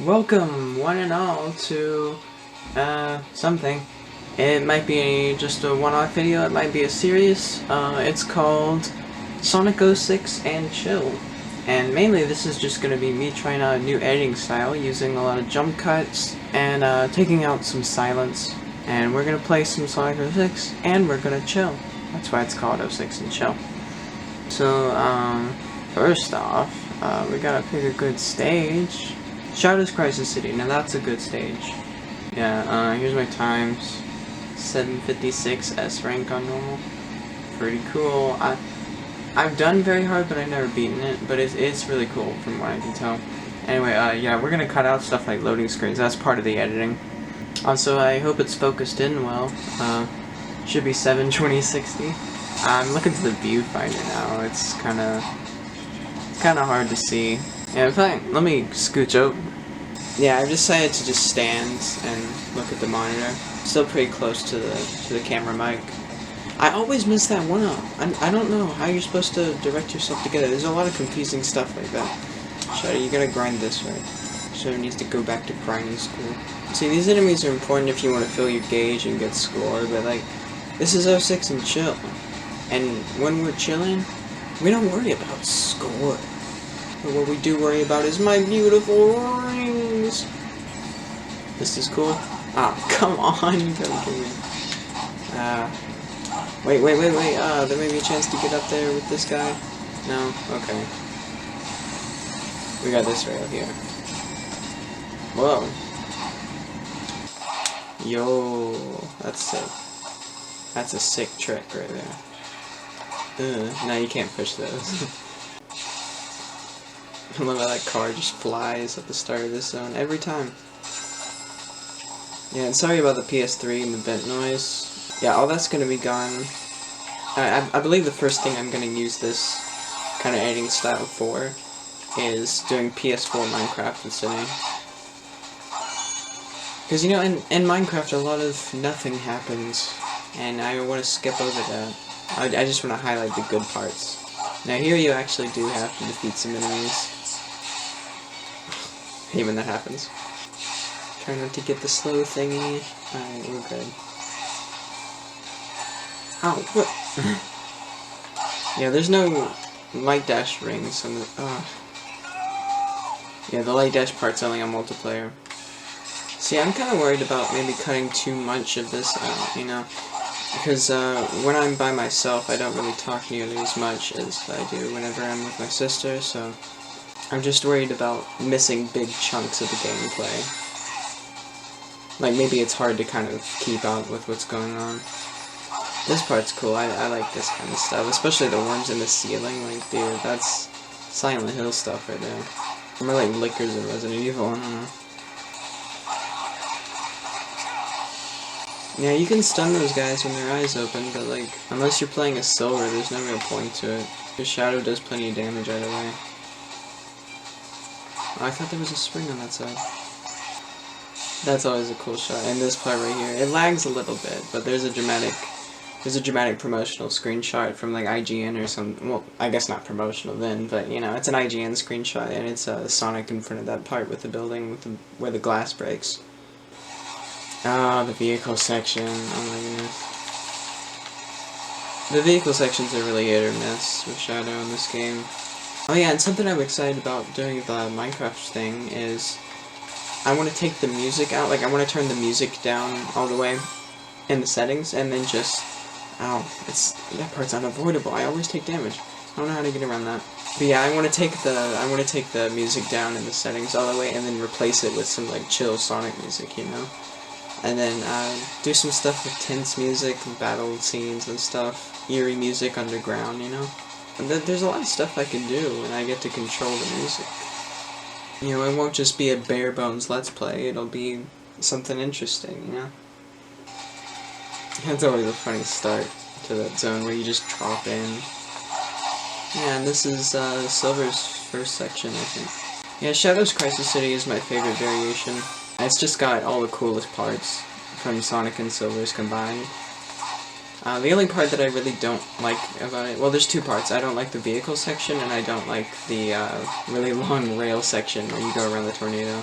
Welcome, one and all, to, something. It might be just a one-off video, it might be a series. It's called Sonic 06 and Chill. And mainly this is just going to be me trying out a new editing style, using a lot of jump cuts, and taking out some silence. And we're going to play some Sonic 06, and we're going to chill. That's why it's called 06 and Chill. So, first off, we gotta pick a good stage. Shadow's Crisis City, now that's a good stage. Yeah, here's my times. 756 S rank on normal. Pretty cool. I've done very hard, but I've never beaten it, but it's really cool from what I can tell. Anyway, yeah, we're gonna cut out stuff like loading screens, that's part of the editing. Also, I hope it's focused in well. Should be 720/60. I'm looking to the viewfinder now, it's kinda hard to see. Yeah, in fact, let me scooch over. Yeah, I've decided to just stand and look at the monitor. Still pretty close to the camera mic. I always miss that one up. I don't know how you're supposed to direct yourself together. There's a lot of confusing stuff like that. Shadow, you gotta grind this way. Shadow needs to go back to grinding school. See, these enemies are important if you want to fill your gauge and get score, but like, this is 06 and Chill. And when we're chilling, we don't worry about score. But what we do worry about is my beautiful rings. This is cool. Ah, come on, you gotta give me. Wait. There may be a chance to get up there with this guy. No? Okay. We got this right up here. Whoa. Yo, that's sick. That's a sick trick right there. Now you can't push those. I love how that car just flies at the start of this zone every time. Yeah, and sorry about the PS3 and the vent noise. Yeah, all that's gonna be gone. I believe the first thing I'm gonna use this kind of editing style for is doing PS4 Minecraft instead. Because, you know, in Minecraft a lot of nothing happens, and I want to skip over that. I just want to highlight the good parts. Now here you actually do have to defeat some enemies. Hate when that happens. Try not to get the slow thingy. Alright, we're good. Ow, what? Yeah, there's no light dash rings on the... Yeah, the light dash part's only on multiplayer. See, I'm kind of worried about maybe cutting too much of this out, you know? Because when I'm by myself, I don't really talk nearly as much as I do whenever I'm with my sister, so I'm just worried about missing big chunks of the gameplay. Like, maybe it's hard to kind of keep up with what's going on. This part's cool, I like this kind of stuff, especially the worms in the ceiling, like, dude, that's Silent Hill stuff right there. Or more like Lickers in Resident Evil, I don't know. Yeah, you can stun those guys when their eyes open, but like, unless you're playing a silver, there's no real point to it. Your shadow does plenty of damage either way. Oh, I thought there was a spring on that side. That's always a cool shot. And this part right here, it lags a little bit, but there's a dramatic promotional screenshot from like IGN or something. Well, I guess not promotional then, but you know, it's an IGN screenshot, and it's Sonic in front of that part with the building where the glass breaks. Ah, the vehicle section. Oh my goodness. The vehicle sections are really hit or miss with Shadow in this game. Oh yeah, and something I'm excited about doing with the Minecraft thing is I want to take the music out, like I want to turn the music down all the way in the settings, and then just... Ow, that part's unavoidable. I always take damage. I don't know how to get around that. But yeah, I want to take the music down in the settings all the way, and then replace it with some like chill Sonic music, you know? And then do some stuff with tense music, battle scenes and stuff, eerie music underground, you know? And there's a lot of stuff I can do when I get to control the music. You know, it won't just be a bare bones let's play, it'll be something interesting, you know? That's always a funny start to that zone where you just drop in. Yeah, and this is Silver's first section, I think. Yeah, Shadow's Crisis City is my favorite variation. It's just got all the coolest parts from Sonic and Silver's combined. The only part that I really don't like about it, well, there's two parts. I don't like the vehicle section, and I don't like the really long rail section where you go around the tornado.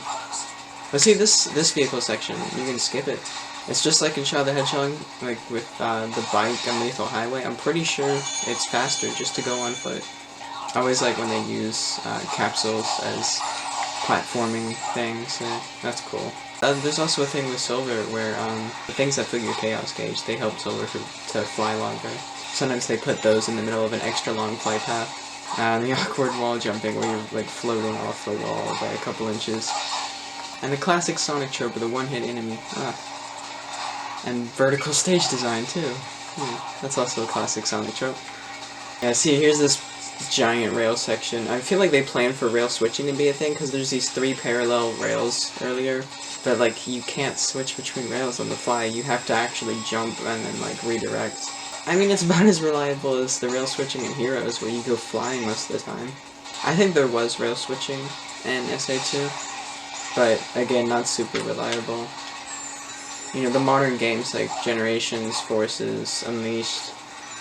But see, this vehicle section, you can skip it. It's just like in Shadow the Hedgehog, like with the bike on Lethal Highway. I'm pretty sure it's faster just to go on foot. I always like when they use capsules as platforming things, so that's cool. There's also a thing with Silver where the things that fill your Chaos Gauge, they help Silver to fly longer. Sometimes they put those in the middle of an extra long flight path. The awkward wall jumping where you're like floating off the wall by a couple inches. And the classic Sonic trope with a one-hit enemy. And vertical stage design too. That's also a classic Sonic trope. Yeah, see, here's this giant rail section. I feel like they planned for rail switching to be a thing because there's these 3 parallel rails earlier, but like you can't switch between rails on the fly. You have to actually jump and then like redirect. I mean, it's about as reliable as the rail switching in Heroes where you go flying most of the time. I think there was rail switching in SA2, but again, not super reliable. You know, the modern games like Generations, Forces, Unleashed,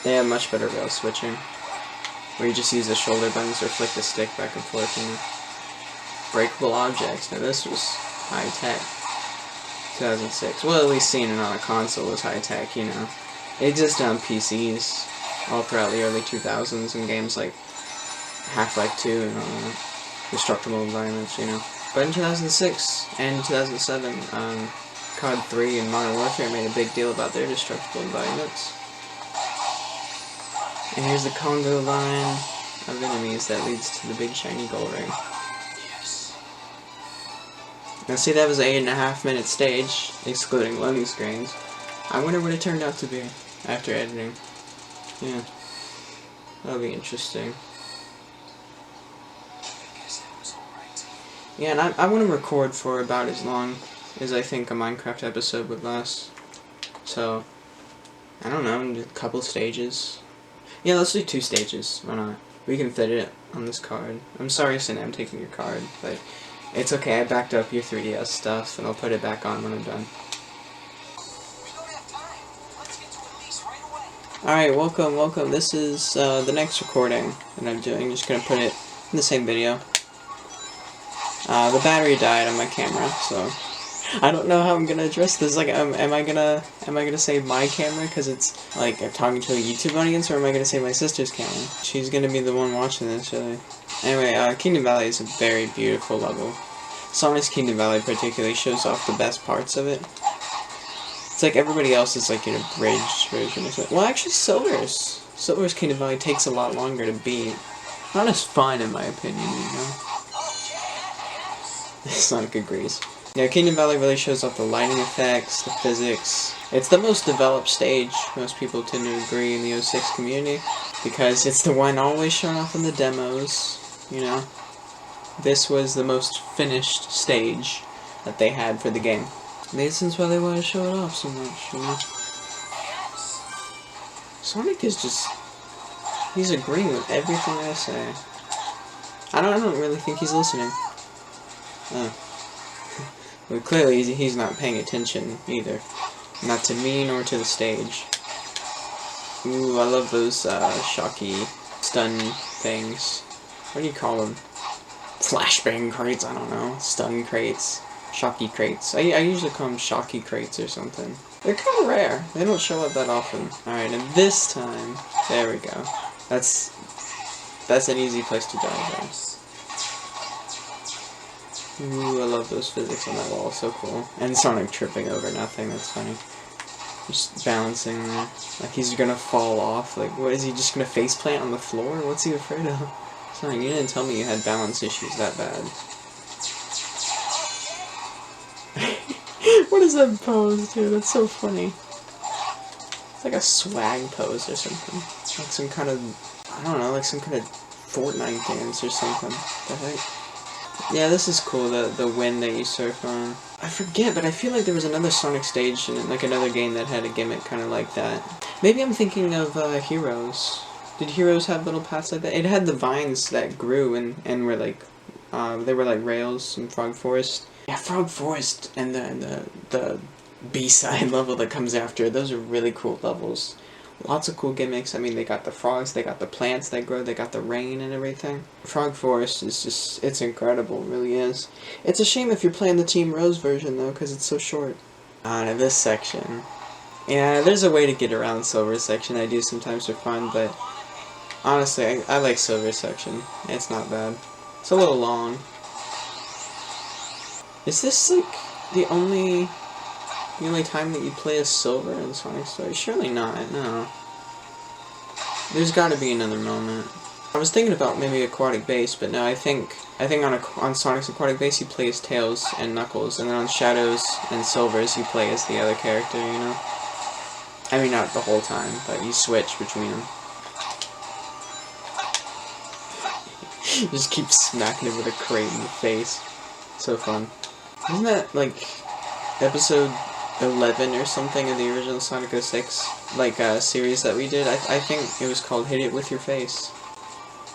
they have much better rail switching, where you just use the shoulder buttons or flick the stick back and forth. You know. Breakable objects. Now this was high tech. 2006. Well, at least seeing it on a console was high tech. You know, it existed on PCs all throughout the early 2000s in games like Half-Life 2 and Destructible Environments. You know, but in 2006 and 2007, COD 3 and Modern Warfare made a big deal about their destructible environments. And here's the Congo line of enemies that leads to the big shiny gold ring. Yes. Now see, that was an 8.5 minute stage, excluding loading screens. I wonder what it turned out to be after editing. Yeah. That'll be interesting. Yeah, and I want to record for about as long as I think a Minecraft episode would last. So, I don't know, a couple stages. Yeah, let's do 2 stages. Why not? We can fit it on this card. I'm sorry, Sin, I'm taking your card, but it's okay. I backed up your 3DS stuff, and I'll put it back on when I'm done. Alright, welcome. This is the next recording that I'm doing. Just gonna put it in the same video. The battery died on my camera, so I don't know how I'm gonna address this. Like, am I gonna say my camera because it's like I'm talking to a YouTube audience, or am I gonna say my sister's camera? She's gonna be the one watching this, really. Anyway, Kingdom Valley is a very beautiful level. Sonic's Kingdom Valley particularly shows off the best parts of it. It's like everybody else is like an abridged version of it. Well, actually, Silver's Kingdom Valley takes a lot longer to beat. Not as fun, in my opinion, you know. Sonic agrees. Yeah, Kingdom Valley really shows off the lighting effects, the physics. It's the most developed stage, most people tend to agree in the 06 community, because it's the one always shown off in the demos, you know. This was the most finished stage that they had for the game. That's why they want to show it off so much, you know. Sonic is just... he's agreeing with everything I say. I don't really think he's listening. Well, clearly he's not paying attention either. Not to me nor to the stage. Ooh, I love those shocky stun things. What do you call them? Flashbang crates? I don't know. Stun crates. Shocky crates. I usually call them shocky crates or something. They're kind of rare. They don't show up that often. Alright, and this time... there we go. That's an easy place to die, guys. Ooh, I love those physics on that wall, so cool. And Sonic tripping over nothing, that's funny. Just balancing there. Like he's gonna fall off, like what, is he just gonna faceplant on the floor? What's he afraid of? Sonic, you didn't tell me you had balance issues that bad. What is that pose, dude? That's so funny. It's like a swag pose or something. Like some kind of, I don't know, like some kind of Fortnite dance or something. The heck? Yeah, this is cool, the wind that you surf on. I forget, but I feel like there was another Sonic stage in like another game that had a gimmick kind of like that. Maybe I'm thinking of Heroes. Did Heroes have little paths like that? It had the vines that grew and were like, they were like rails in Frog Forest. Yeah, Frog Forest and the B-side level that comes after, those are really cool levels. Lots of cool gimmicks. I mean, they got the frogs, they got the plants that grow, they got the rain and everything. Frog Forest is just, it's incredible, it really is. It's a shame if you're playing the Team Rose version, though, because it's so short. On this section. Yeah, there's a way to get around Silver section. I do sometimes for fun, but honestly, I like Silver section. It's not bad. It's a little long. Is this, like, the only time that you play as Silver in Sonic Story? Surely not, no. There's gotta be another moment. I was thinking about maybe Aquatic Base, but no, I think on Sonic's Aquatic Base you play as Tails and Knuckles, and then on Shadows and Silvers you play as the other character, you know? I mean, not the whole time, but you switch between them. You just keep smacking it with a crate in the face. So fun. Isn't that, like, episode 11 or something of the original Sonic 06, like, series that we did? I think it was called Hit It With Your Face.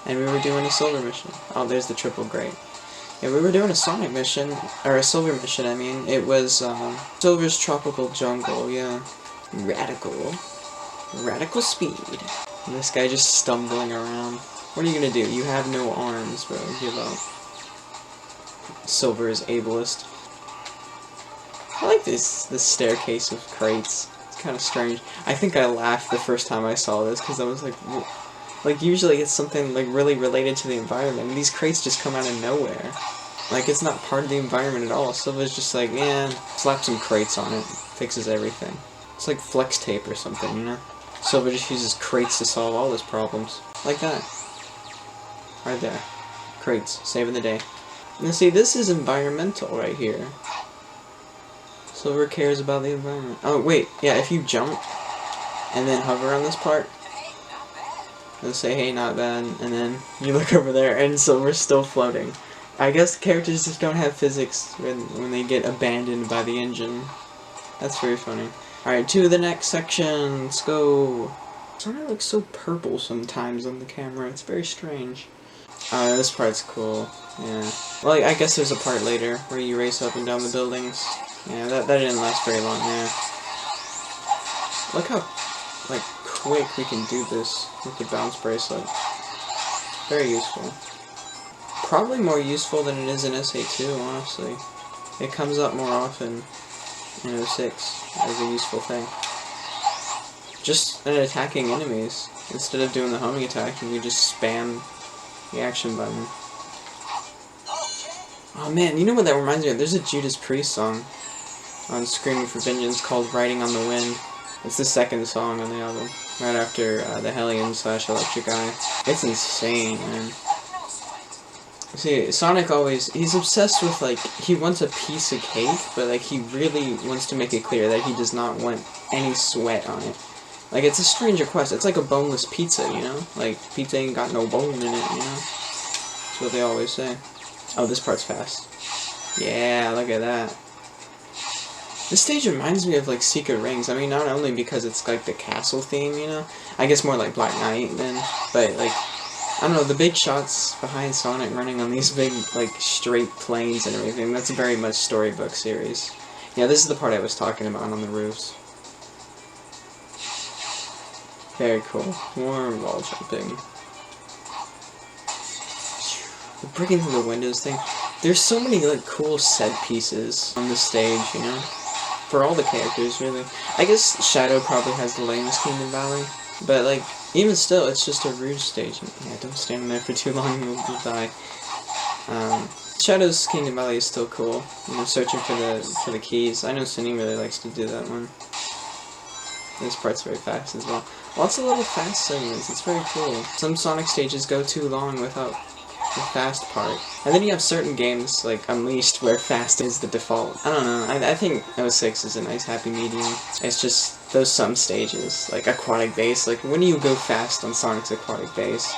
And we were doing a Silver mission. Oh, there's the triple great. Yeah, we were doing a Sonic mission, or a Silver mission, I mean. It was, Silver's Tropical Jungle, yeah. Radical speed. And this guy just stumbling around. What are you gonna do? You have no arms, bro. Give up. Silver is ableist. I like this staircase of crates. It's kind of strange. I think I laughed the first time I saw this, because I was like, usually it's something, like, really related to the environment, and these crates just come out of nowhere. Like, it's not part of the environment at all. Silver's just like, yeah, slap some crates on it. Fixes everything. It's like flex tape or something, you know? Silver just uses crates to solve all his problems. Like that. Right there. Crates. Saving the day. Now see, this is environmental right here. Silver cares about the environment. Oh, wait. Yeah, if you jump and then hover on this part, it'll say, hey, not bad, and then you look over there and Silver's still floating. I guess characters just don't have physics when they get abandoned by the engine. That's very funny. Alright, to the next section. Let's go. Sonic looks so purple sometimes on the camera. It's very strange. This part's cool. Yeah. Well, I guess there's a part later where you race up and down the buildings. Yeah, that didn't last very long, yeah. Look how, like, quick we can do this with the bounce bracelet. Very useful. Probably more useful than it is in SA2, honestly. It comes up more often in 06 as a useful thing. Just in attacking enemies. Instead of doing the homing attack, you can just spam the action button. Oh man, you know what that reminds me of? There's a Judas Priest song on Screaming for Vengeance called Riding on the Wind. It's the second song on the album, right after the Hellion/Electric Eye. It's insane, man. See, Sonic he's obsessed with, like, he wants a piece of cake, but, like, he really wants to make it clear that he does not want any sweat on it. Like, it's a strange request. It's like a boneless pizza, you know? Like, pizza ain't got no bone in it, you know? That's what they always say. Oh, this part's fast. Yeah, look at that. This stage reminds me of, like, Secret Rings. I mean, not only because it's, like, the castle theme, you know? I guess more like Black Knight then, but, like, I don't know, the big shots behind Sonic running on these big, like, straight planes and everything, that's very much storybook series. Yeah, this is the part I was talking about on the roofs. Very cool. More wall jumping. The breaking through the windows thing. There's so many, like, cool set pieces on this stage, you know? For all the characters, really. I guess Shadow probably has the lamest Kingdom Valley, but, like, even still, it's just a Rouge stage. Yeah, don't stand there for too long, you'll die. Shadow's Kingdom Valley is still cool. You know, searching for the keys. I know Sunny really likes to do that one. This part's very fast as well. Lots of little fast segments, it's very cool. Some Sonic stages go too long without the fast part. And then you have certain games, like Unleashed, where fast is the default. I don't know, I think 06 is a nice happy medium. It's just those some stages, like Aquatic Base. Like, when do you go fast on Sonic's Aquatic Base?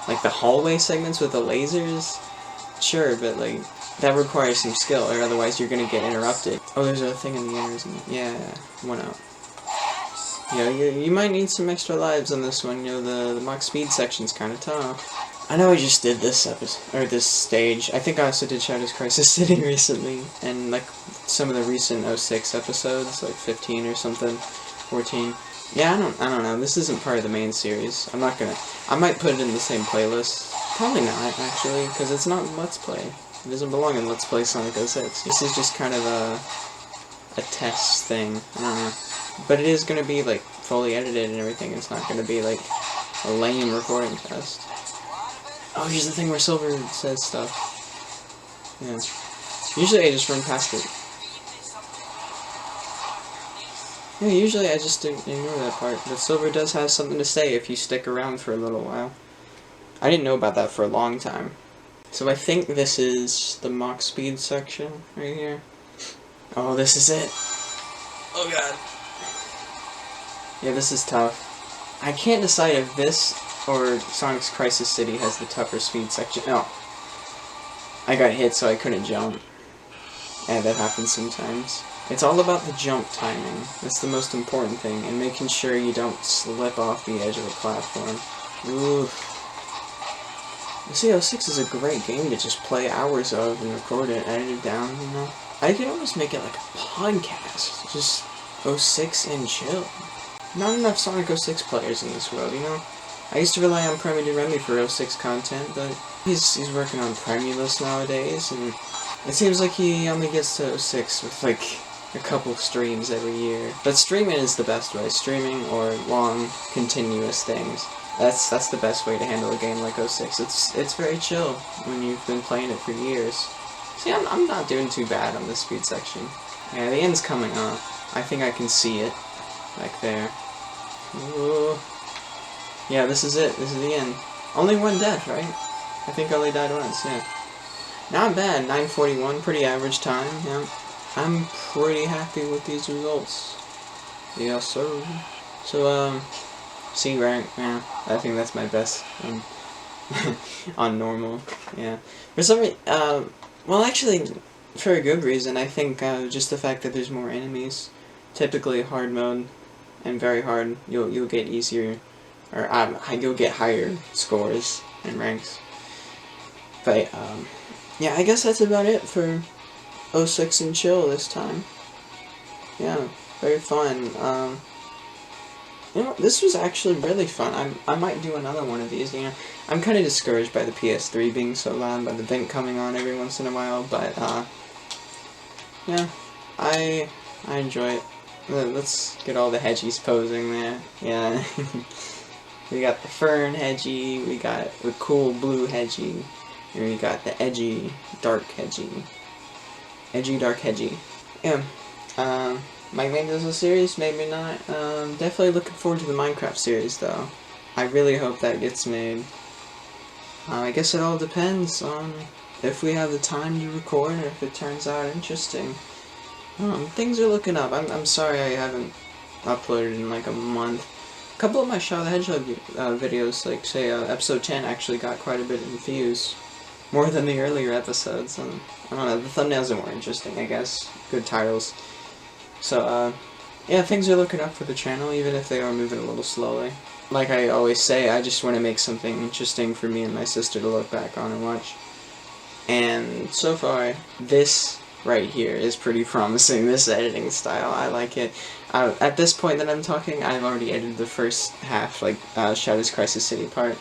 Like the hallway segments with the lasers? Sure, but like, that requires some skill, or otherwise you're gonna get interrupted. Oh, there's a thing in the air, isn't it? Yeah, one out. Yeah, you might need some extra lives on this one, you know, the Mach Speed section's kinda tough. I know I just did this episode, or this stage. I think I also did Shadow's Crisis City recently, and like some of the recent 06 episodes, like 15 or something, 14. Yeah, I don't know. This isn't part of the main series. I'm not gonna. I might put it in the same playlist. Probably not, actually, because it's not Let's Play. It doesn't belong in Let's Play Sonic 06. This is just kind of a test thing. I don't know. But it is gonna be, like, fully edited and everything. It's not gonna be, like, a lame recording test. Oh, here's the thing where Silver says stuff. Yeah. Usually I just run past it. Yeah, usually I just ignore that part, but Silver does have something to say if you stick around for a little while. I didn't know about that for a long time. So I think this is the Mach Speed section right here. Oh, this is it. Oh god. Yeah, this is tough. I can't decide if this or Sonic's Crisis City has the tougher speed section. Oh. I got hit so I couldn't jump. Yeah, that happens sometimes. It's all about the jump timing. That's the most important thing, and making sure you don't slip off the edge of a platform. Oof. CO6 is a great game to just play hours of and record it, edit it down, you know? I could almost make it like a podcast. Just 06 and chill. Not enough Sonic 06 players in this world, you know? I used to rely on Premi de Remy for 06 content, but he's working on Premulous nowadays, and it seems like he only gets to 06 with, like, a couple streams every year. But streaming is the best way. Streaming or long, continuous things. That's the best way to handle a game like 06. It's very chill when you've been playing it for years. See, I'm not doing too bad on this speed section. Yeah, the end's coming up. I think I can see it. Back there. Ooh. Yeah, this is it. This is the end. Only one death, right? I think I only died once, yeah. Not bad. 9:41, pretty average time, yeah. I'm pretty happy with these results. Yeah, sir. So, C rank, yeah. I think that's my best on normal, yeah. For some reason, well, actually, for a good reason, I think just the fact that there's more enemies. Typically, hard mode and very hard, you'll get easier, or you'll get higher scores and ranks. But, yeah, I guess that's about it for 06 and chill this time. Yeah, very fun. You know, this was actually really fun. I might do another one of these, you know. I'm kind of discouraged by the PS3 being so loud, by the vent coming on every once in a while, but, yeah, I enjoy it. Let's get all the hedgies posing there. Yeah. We got the fern hedgie, we got the cool blue hedgie, and we got the edgy dark hedgie. Edgy dark hedgie. Yeah. Might make this a series, maybe not. Definitely looking forward to the Minecraft series, though. I really hope that gets made. I guess it all depends on if we have the time to record, or if it turns out interesting. Things are looking up. I'm sorry I haven't uploaded in like a month. A couple of my Shadow the Hedgehog videos, like say episode 10, actually got quite a bit of views. More than the earlier episodes. And, I don't know, the thumbnails are more interesting, I guess. Good titles. So, yeah, things are looking up for the channel, even if they are moving a little slowly. Like I always say, I just want to make something interesting for me and my sister to look back on and watch. And so far, this right here is pretty promising, this editing style. I like it. At this point that I'm talking, I've already edited the first half, like, Shadow's Crisis City part,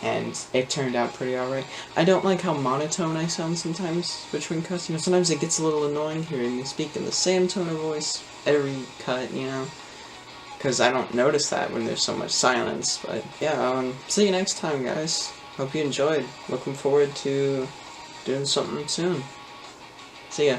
and it turned out pretty alright. I don't like how monotone I sound sometimes between cuts. You know, sometimes it gets a little annoying hearing me speak in the same tone of voice every cut, you know, because I don't notice that when there's so much silence. But yeah, see you next time, guys. Hope you enjoyed. Looking forward to doing something soon. See ya.